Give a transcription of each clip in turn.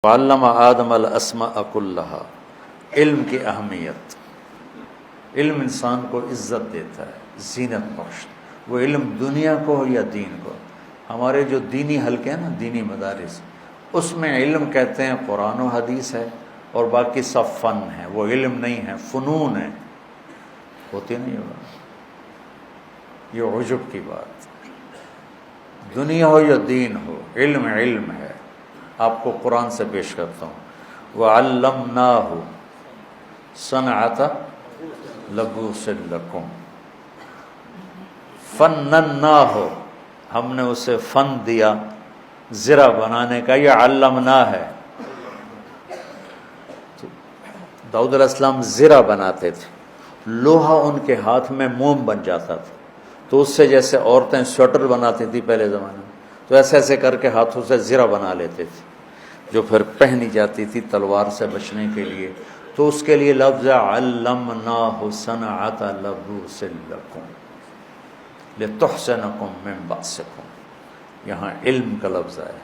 وعلم آدم الاسماء کلہا، علم کی اہمیت۔ علم انسان کو عزت دیتا ہے، زینت بخشتا ہے، وہ علم دنیا کو ہو یا دین کو۔ ہمارے جو دینی حلقے ہیں نا، دینی مدارس، اس میں علم کہتے ہیں قرآن و حدیث ہے اور باقی سب فن ہے، وہ علم نہیں ہے، فنون ہے، ہوتی نہیں ہوگا۔ یہ عجب کی بات، دنیا ہو یا دین ہو، علم علم ہے۔ آپ کو قرآن سے پیش کرتا ہوں، وَعَلَّمْنَاهُ صَنْعَةَ لَبُوسٍ لَكُمْ، فَنَّنَّاهُ، ہم نے اسے فن دیا زرہ بنانے کا، یہ علمنا ہے۔ داؤد علیہ السلام زرہ بناتے تھے، لوہا ان کے ہاتھ میں موم بن جاتا تھا، تو اس سے جیسے عورتیں سویٹر بناتی تھی پہلے زمانے میں، تو ایسے ایسے کر کے ہاتھوں سے زرہ بنا لیتے تھے، جو پھر پہنی جاتی تھی تلوار سے بچنے کے لیے۔ تو اس کے لیے لفظ علمناہ صنعۃ لبوس لکم لتحصنکم من بأسکم، یہاں علم کا لفظ ہے۔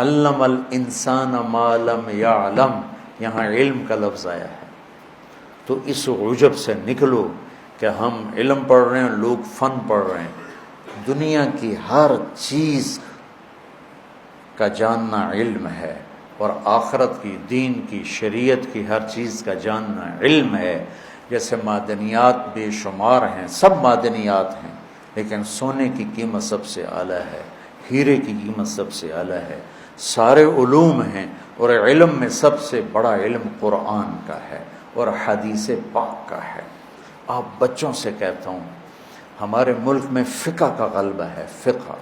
علم الانسان ما لم یعلم، یہاں علم کا لفظ آیا ہے۔ تو اس عجب سے نکلو کہ ہم علم پڑھ رہے ہیں، لوگ فن پڑھ رہے ہیں۔ دنیا کی ہر چیز کا جاننا علم ہے، اور آخرت کی، دین کی، شریعت کی ہر چیز کا جاننا علم ہے۔ جیسے معدنیات بے شمار ہیں، سب معدنیات ہیں، لیکن سونے کی قیمت سب سے اعلیٰ ہے، ہیرے کی قیمت سب سے اعلیٰ ہے، سارے علوم ہیں، اور علم میں سب سے بڑا علم قرآن کا ہے اور حدیث پاک کا ہے۔ آپ بچوں سے کہتا ہوں، ہمارے ملک میں فقہ کا غلبہ ہے، فقہ۔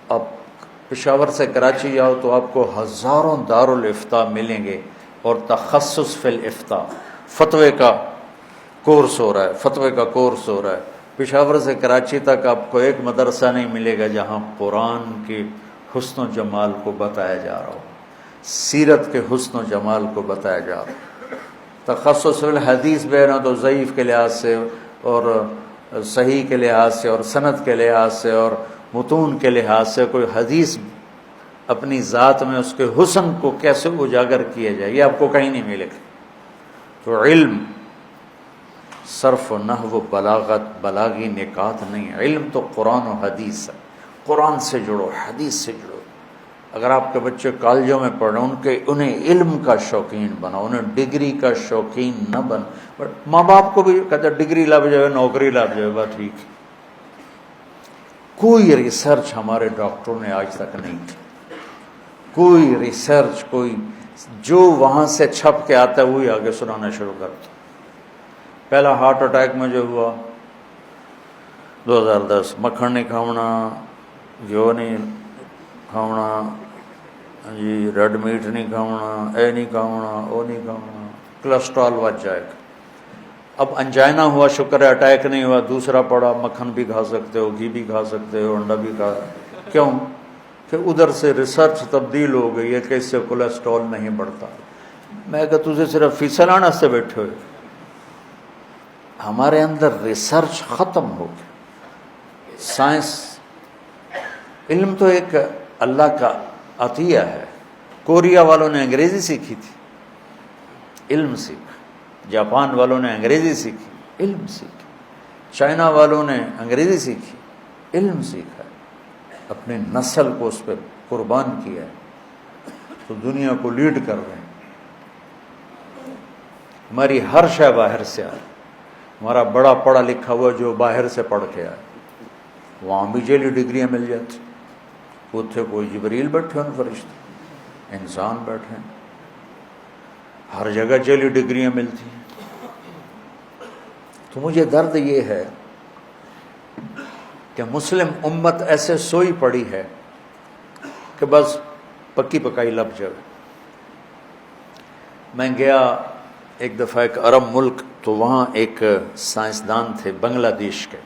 اب پشاور سے کراچی جاؤ تو آپ کو ہزاروں دارالافتاء ملیں گے، اور تخصص فی الافتاء، فتوے کا کورس ہو رہا ہے، فتوے کا کورس ہو رہا ہے۔ پشاور سے کراچی تک آپ کو ایک مدرسہ نہیں ملے گا جہاں قرآن کے حسن و جمال کو بتایا جا رہا ہو، سیرت کے حسن و جمال کو بتایا جا رہا ہو۔ تخصص فی الحدیث بہنا تو ضعیف کے لحاظ سے اور صحیح کے لحاظ سے اور سند کے لحاظ سے اور متون کے لحاظ سے، کوئی حدیث اپنی ذات میں اس کے حسن کو کیسے اجاگر کیا جائے، یہ آپ کو کہیں نہیں ملے گا۔ تو علم صرف و نحو و بلاغت، بلاغی نکات نہیں، علم تو قرآن و حدیث ہے۔ قرآن سے جڑو، حدیث سے جڑو۔ اگر آپ کے بچے کالجوں میں پڑھ رہے ہیں، انہیں علم کا شوقین بناؤ، انہیں ڈگری کا شوقین نہ بن۔ ماں باپ کو بھی کہتے ہیں ڈگری لگ جائے، نوکری لگ جائے، بس ٹھیک ہے۔ کوئی ریسرچ ہمارے ڈاکٹروں نے آج تک نہیں کی، کوئی ریسرچ، کوئی جو وہاں سے چھپ کے آتا ہے وہی آگے سنانا شروع کرتا۔ پہلا ہارٹ اٹیک میں جو ہوا 2010، مکھن نہیں کھاونا، گھیو نہیں کھاونا جی، ریڈ میٹ نہیں کھاونا، اے نہیں کھاونا، او نہیں کھاونا، کولیسٹرول بچ جائے گا۔ اب انجائنا ہوا، شکر ہے اٹیک نہیں ہوا، دوسرا پڑا، مکھن بھی کھا سکتے ہو، گھی بھی کھا سکتے ہو، انڈا بھی کھا، کیوں کہ ادھر سے ریسرچ تبدیل ہو گئی ہے کہ اس سے کولیسٹرول نہیں بڑھتا۔ میں کہ تجھے صرف فیصل آنا سے بیٹھے ہوئے، ہمارے اندر ریسرچ ختم ہو گئی۔ سائنس، علم تو ایک اللہ کا عطیہ ہے۔ کوریا والوں نے انگریزی سیکھی تھی، علم سیکھا۔ جاپان والوں نے انگریزی سیکھی، علم سیکھا۔ چائنا والوں نے انگریزی سیکھی، علم سیکھا، اپنی نسل کو اس پہ قربان کیا ہے، تو دنیا کو لیڈ کر رہے ہیں۔ ہماری ہر شے باہر سے آئی، ہمارا بڑا پڑھا لکھا ہوا جو باہر سے پڑھ کے آئے، وہاں بھی جیلی ڈگریاں مل جاتی، اتنے کوئی جبریل بیٹھے ہیں، فرشتے، انسان بیٹھے ہیں، ہر جگہ جیلی ڈگریاں ملتی ہیں۔ تو مجھے درد یہ ہے کہ مسلم امت ایسے سوئی پڑی ہے کہ بس پکی پکائی لب جائے۔ میں گیا ایک دفعہ ایک عرب ملک، تو وہاں ایک سائنسدان تھے بنگلہ دیش کے،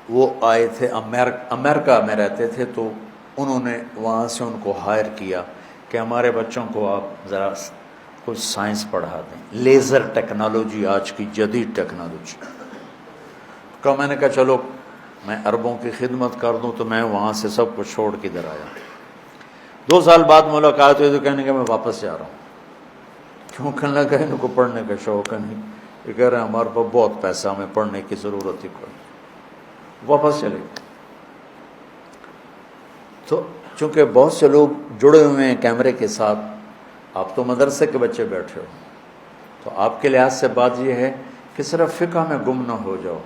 وہ آئے تھے، امریکہ میں رہتے تھے، تو انہوں نے وہاں سے ان کو ہائر کیا کہ ہمارے بچوں کو آپ ذرا کچھ سائنس پڑھا دیں، لیزر ٹیکنالوجی، آج کی جدید ٹیکنالوجی۔ تو میں نے کہا چلو میں عربوں کی خدمت کر دوں، تو میں وہاں سے سب کچھ چھوڑ کے ادھر آیا۔ 2 سال بعد ملاقات ہوئی تو کہنے کہ میں واپس جا رہا ہوں. کیوں؟ کہنے لگا ان کو پڑھنے کا شوق ہے نہیں. یہ کہہ رہے ہیں ہمارے پاس بہت پیسہ، ہمیں پڑھنے کی ضرورت ہی کوئی. واپس چلے گئے. تو چونکہ بہت سے لوگ جڑے ہوئے ہیں کیمرے کے ساتھ، آپ تو مدرسے کے بچے بیٹھے ہو، تو آپ کے لحاظ سے بات یہ ہے کہ صرف فقہ میں گم نہ ہو جاؤ.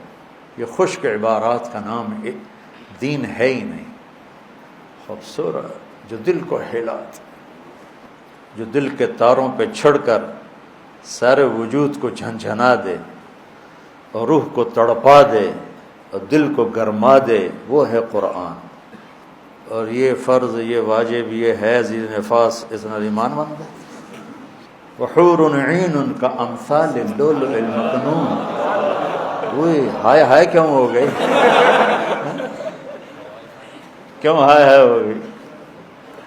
یہ خشک عبارات کا نام دین ہے ہی نہیں. خوبصورت جو دل کو ہلاتا، جو دل کے تاروں پہ چھڑ کر سارے وجود کو جھنجھنا دے اور روح کو تڑپا دے اور دل کو گرما دے، وہ ہے قرآن. اور یہ فرض، یہ واجب، یہ حیض، یہ نفاس، اس نے ایمان بن گئے. وحور عین کا امثال اللؤلؤ المکنون. وہی ہائے ہائے کیوں ہو گئی؟ کیوں ہائے ہائے ہو گئی؟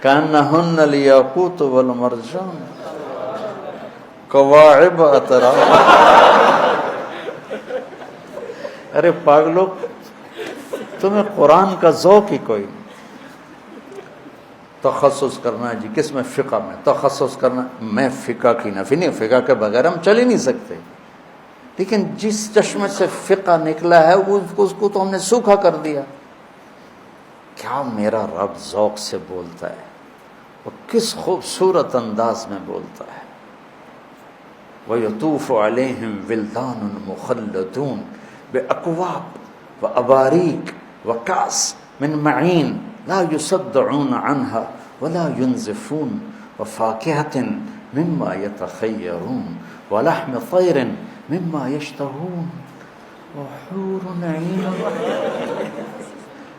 کانہن الیاقوت والمرجان کواعب اتراب. ارے پاگلو، تمہیں قرآن کا ذوق ہی کوئی نہیں. تخصص کرنا ہے جی کس میں؟ فقہ میں تخصص کرنا. میں فقہ کی نفی نہیں، فقہ کے بغیر ہم چل ہی نہیں سکتے، لیکن جس چشمے سے فقہ نکلا ہے اس کو تو ہم نے سوکھا کر دیا. کیا میرا رب ذوق سے بولتا ہے، اور کس خوبصورت انداز میں بولتا ہے. وَيَطُوفُ عَلَيْهِمْ وِلْدَانٌ مُخَلَّدُونَ بِأَكْوَابٍ وَأَبَارِيقَ وَكَأْسٍ مِّن مَّعِينٍ لَا يُصَدَّعُونَ عَنْهَا وَلَا يُنزِفُونَ وَفَاكِهَةٍ مِّمَّا يَتَخَيَّرُونَ وَلَحْمِ طَيْرٍ مِّمَّا يَشْتَهُونَ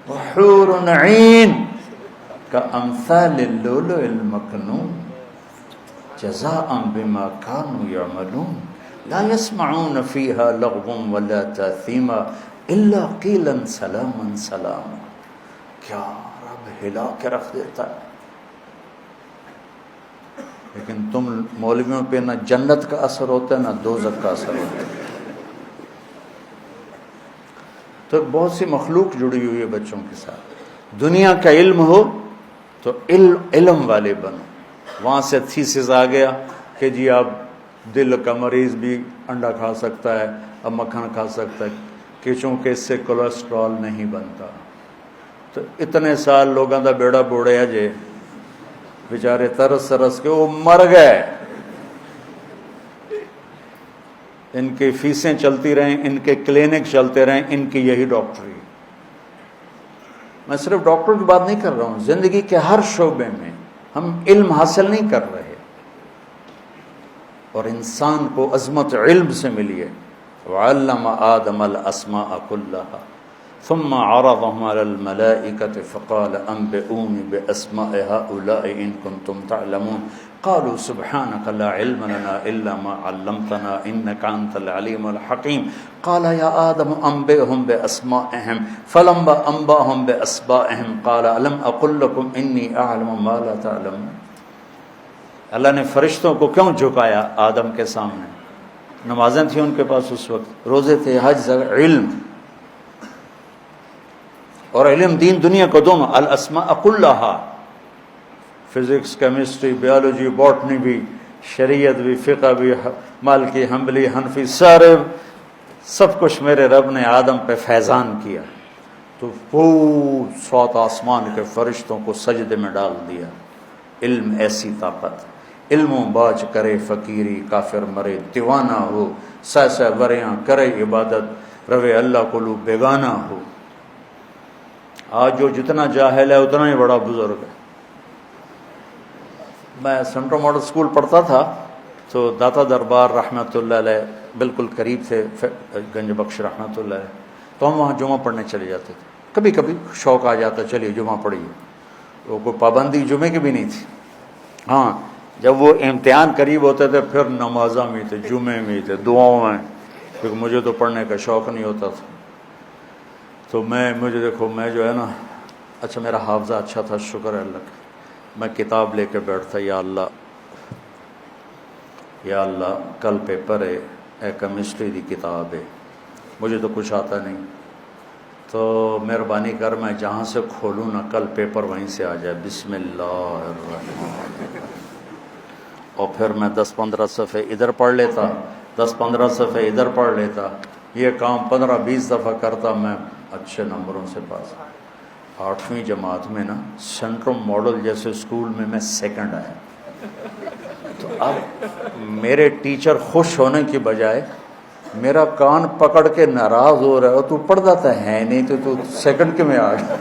وحور عین کامثال اللؤلؤ المکنون جزاء بما كانوا يعملون لا يسمعون فيها لغوا ولا تاثیما الا قیلا سلاما سلاما. کیا رب ہلا کے رکھ دیتا ہے. لیکن تم مولویوں پہ نہ جنت کا اثر ہوتا ہے نہ دوزخ کا اثر ہوتا ہے. تو بہت سی مخلوق جڑی ہوئی ہے بچوں کے ساتھ. دنیا کا علم ہو تو علم والے بنو. وہاں سے تھیسس آ گیا کہ جی اب دل کا مریض بھی انڈا کھا سکتا ہے، اب مکھن کھا سکتا ہے کہ چونکہ اس سے کولیسٹرول نہیں بنتا. تو اتنے سال لوگوں کا بیڑا بوڑے جے بیچارے ترس ترس کے وہ مر گئے. ان کی فیسیں چلتی رہیں، ان کے کلینک چلتے رہیں، ان کی یہی ڈاکٹری. میں صرف ڈاکٹر کی بات نہیں کر رہا ہوں، زندگی کے ہر شعبے میں ہم علم حاصل نہیں کر رہے. اور انسان کو عظمت علم سے ملی ہے. وعلم آدم الاسماء كلها ثم عرضهم على الملائكة فقال انبئوني باسماء هؤلاء ان كنتم تعلمون قالوا سبحانك لا علم لنا الا ما علمتنا انك انت العليم الحكيم قال يا آدم انبئهم باسمائهم فلما انبأهم باسمائهم قال الم اقل لكم اني اعلم ما لا تعلمون. اللہ نے فرشتوں کو کیوں جھکایا آدم کے سامنے؟ نمازیں تھیں ان کے پاس اس وقت، روزے تھے، حج، علم. اور علم دین دنیا کو دونوں، الاسماء کلھا، فزکس، کیمسٹری، بیالوجی، باٹنی بھی، شریعت بھی، فقہ بھی، مالکی، حنبلی، حنفی، سارے سب کچھ میرے رب نے آدم پہ فیضان کیا. تو پور 7 آسمان کے فرشتوں کو سجدے میں ڈال دیا. علم ایسی طاقت. علم و باج کرے فقیری کافر مرے دیوانہ ہو، سہ سہ وریاں کرے عبادت روے اللہ کو لو بیگانہ ہو. آج جو جتنا جاہل ہے اتنا ہی بڑا بزرگ ہے. میں سینٹرل ماڈل اسکول پڑھتا تھا تو داتا دربار رحمۃ اللہ علیہ بالکل قریب تھے، گنج بخش رحمۃ اللہ علیہ، تو ہم وہاں جمعہ پڑھنے چلے جاتے تھے. کبھی کبھی شوق آ جاتا چلیے جمعہ پڑھیے. وہ کوئی پابندی جمعے کی بھی نہیں تھی. ہاں جب وہ امتحان قریب ہوتے تھے پھر نمازاں میں تھے، جمعے میں تھے، دعاؤں میں، کیونکہ مجھے تو پڑھنے کا شوق نہیں ہوتا تھا. تو مجھے دیکھو میں جو ہے نا، اچھا میرا حافظہ اچھا تھا، شکر ہے اللہ کا. میں کتاب لے کے بیٹھتا، یا اللہ یا اللہ کل پیپر ہے، کیمسٹری کی کتاب ہے، مجھے تو کچھ آتا نہیں. تو مہربانی کر میں جہاں سے کھولوں نا کل پیپر وہیں سے آ جائے، بسم اللہ الرحمن، اور پھر میں 10-15 صفحے ادھر پڑھ لیتا، 10-15 صفحے ادھر پڑھ لیتا، یہ کام 15-20 دفعہ کرتا، میں اچھے نمبروں سے پاس۔ 8ویں جماعت میں نا سینٹرم ماڈل جیسے اسکول میں سیکنڈ آیا، تو اب میرے ٹیچر خوش ہونے کی بجائے میرا کان پکڑ کے ناراض ہو رہا ہے، تو پڑھتا تو ہے نہیں تو سیکنڈ کے میں آ گیا۔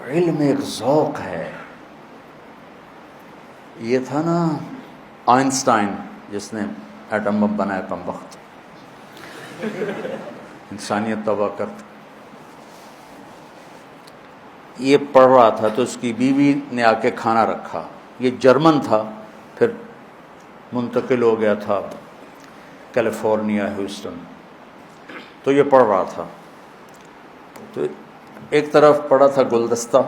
علم ایک ذوق ہے۔ یہ تھا نا آئنسٹائن جس نے ایٹم بم بنایا، کم وقت انسانیت تباہ کرتا، یہ پڑھ رہا تھا تو اس کی بیوی نے آ کے کھانا رکھا، یہ جرمن تھا، پھر منتقل ہو گیا تھا کیلیفورنیا، ہیوسٹن، تو یہ پڑھ رہا تھا، تو ایک طرف پڑا تھا گلدستہ،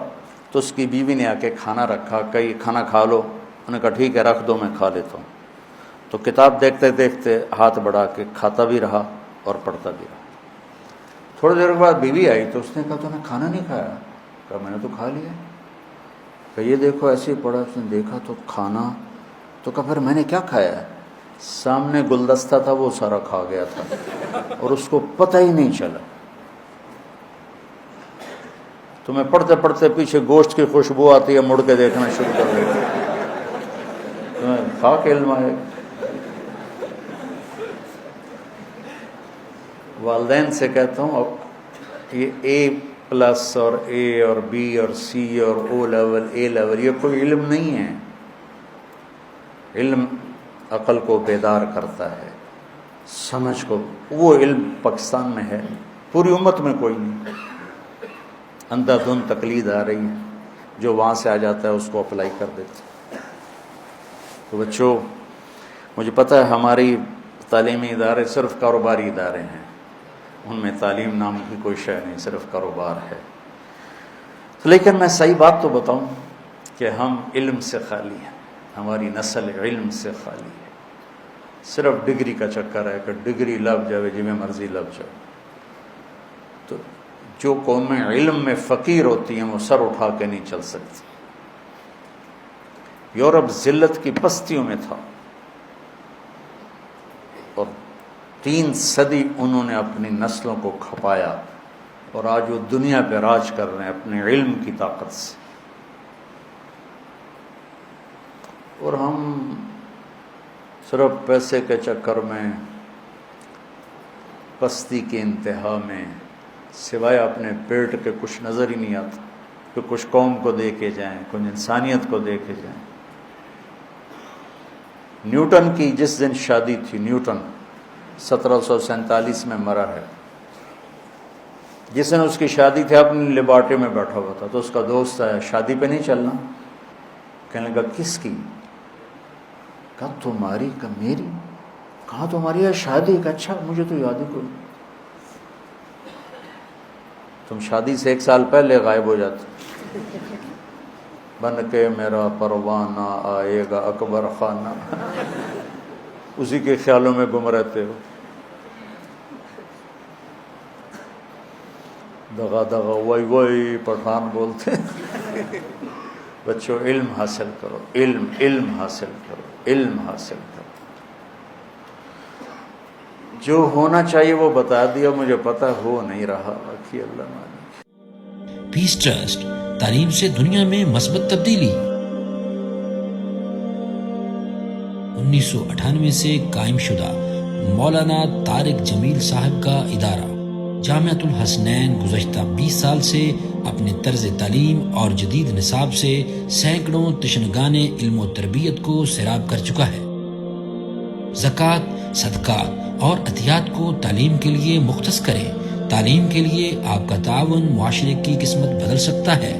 تو اس کی بیوی نے آ کے کھانا رکھا، کہی کھانا کھا لو، انہوں نے کہا ٹھیک ہے رکھ دو میں کھا لیتا ہوں، تو کتاب دیکھتے دیکھتے ہاتھ بڑھا کے کھاتا بھی رہا اور پڑھتا بھی رہا۔ تھوڑی دیر کے بعد بیوی آئی تو اس نے کہا تو نے کھانا نہیں کھایا؟ کہا میں نے تو کھا لیا۔ کہ یہ دیکھو ایسے ہی پڑا، اس نے دیکھا تو کھانا، تو کہا پھر میں نے کیا کھایا ہے؟ سامنے گلدستہ تھا وہ سارا کھا گیا تھا اور اس کو پتہ ہی نہیں چلا۔ تو میں پڑھتے پڑھتے پیچھے گوشت کی خوشبو آتی ہے، مڑ کے دیکھنا شروع کر دیتا، کھا کے علم آئے۔ والدین سے کہتا ہوں اب یہ A+ اور A اور B اور C اور O لیول A لیول یہ کوئی علم نہیں ہے۔ علم عقل کو بیدار کرتا ہے، سمجھ کو، وہ علم پاکستان میں ہے، پوری امت میں کوئی نہیں۔ اندھا دھن تقلید آ رہی ہے، جو وہاں سے آ جاتا ہے اس کو اپلائی کر دیتے۔ تو بچوں، مجھے پتہ ہے ہماری تعلیمی ادارے صرف کاروباری ادارے ہیں، ان میں تعلیم نام کی کوئی شے نہیں، صرف کاروبار ہے۔ لیکن میں صحیح بات تو بتاؤں کہ ہم علم سے خالی ہیں، ہماری نسل علم سے خالی ہے، صرف ڈگری کا چکر ہے کہ ڈگری لگ جائے جی میں مرضی لگ جائے۔ تو جو قومیں علم میں فقیر ہوتی ہیں وہ سر اٹھا کے نہیں چل سکتی۔ یورپ ذلت کی پستیوں میں تھا اور 3 صدی انہوں نے اپنی نسلوں کو کھپایا، اور آج وہ دنیا پہ راج کر رہے ہیں اپنے علم کی طاقت سے، اور ہم صرف پیسے کے چکر میں، پستی کے انتہا میں، سوائے اپنے پیٹ کے کچھ نظر ہی نہیں آتا کہ کچھ قوم کو دے کے جائیں، کچھ انسانیت کو دے کے جائیں۔ نیوٹن کی جس دن شادی تھی، نیوٹن 1747 میں مرا ہے، جس دن اس کی شادی تھی اپنی لیبارٹری میں بیٹھا ہوا تھا، تو اس کا دوست آیا، شادی پہ نہیں چلنا؟ کہنے لگا کس کی؟ کہا تمہاری؟ کہ میری؟ کہا تمہاری ہے شادی؟ کہ اچھا مجھے تو یاد ہی کوئی، تم شادی سے 1 سال پہلے غائب ہو جاتے، بن کے میرا پروانہ آئے گا اکبر خانہ، اسی کے خیالوں میں گم رہتے ہو۔ دغا دغا وئی وئی پٹھان بولتے۔ بچوں علم حاصل کرو، علم حاصل کرو، علم حاصل کرو۔ جو ہونا چاہیے وہ بتا دیا، مجھے پتہ ہو نہیں رہا، باقی اللہ مالک۔ پیس ٹرسٹ، تعلیم سے دنیا میں مثبت تبدیلی۔ 1998 سے قائم شدہ مولانا طارق جمیل صاحب کا ادارہ جامعۃ الحسنین گزشتہ 20 سال سے اپنے طرز تعلیم اور جدید نصاب سے سینکڑوں تشنگان علم و تربیت کو سیراب کر چکا ہے۔ زکوٰۃ، صدقات اور عطیات کو تعلیم کے لیے مختص کریں۔ تعلیم کے لیے آپ کا تعاون معاشرے کی قسمت بدل سکتا ہے۔